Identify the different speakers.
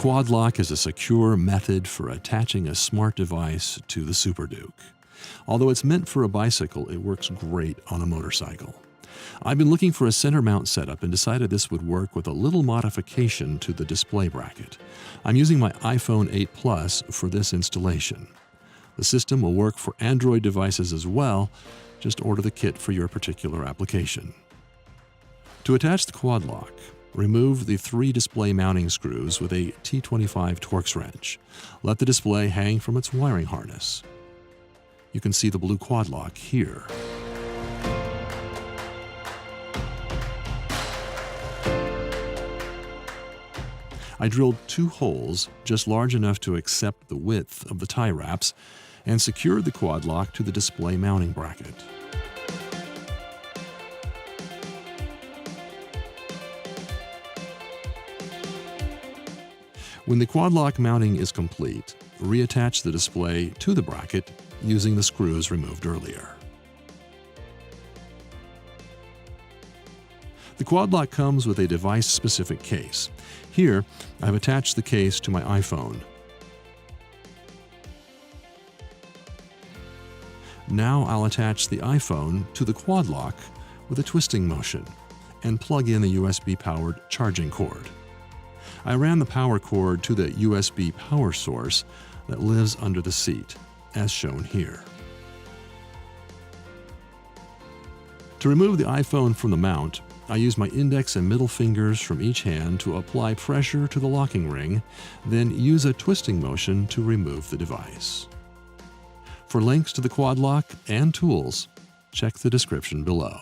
Speaker 1: quad lock is a secure method for attaching a smart device to the Super Duke. Although it's meant for a bicycle, it works great on a motorcycle. I've been looking for a center mount setup and decided this would work with a little modification to the display bracket. I'm using my iPhone 8 Plus for this installation. The system will work for Android devices as well. Just order the kit for your particular application. To attach the quad lock, remove the 3 display mounting screws with a T25 Torx wrench. Let the display hang from its wiring harness. You can see the blue quad lock here. I drilled 2 holes just large enough to accept the width of the tie wraps and secured the quad lock to the display mounting bracket. When the quad lock mounting is complete, reattach the display to the bracket using the screws removed earlier. The quad lock comes with a device-specific case. Here, I've attached the case to my iPhone. Now I'll attach the iPhone to the quad lock with a twisting motion and plug in the USB-powered charging cord. I ran the power cord to the USB power source that lives under the seat, as shown here. To remove the iPhone from the mount, I use my index and middle fingers from each hand to apply pressure to the locking ring, then use a twisting motion to remove the device. For links to the quad lock and tools, check the description below.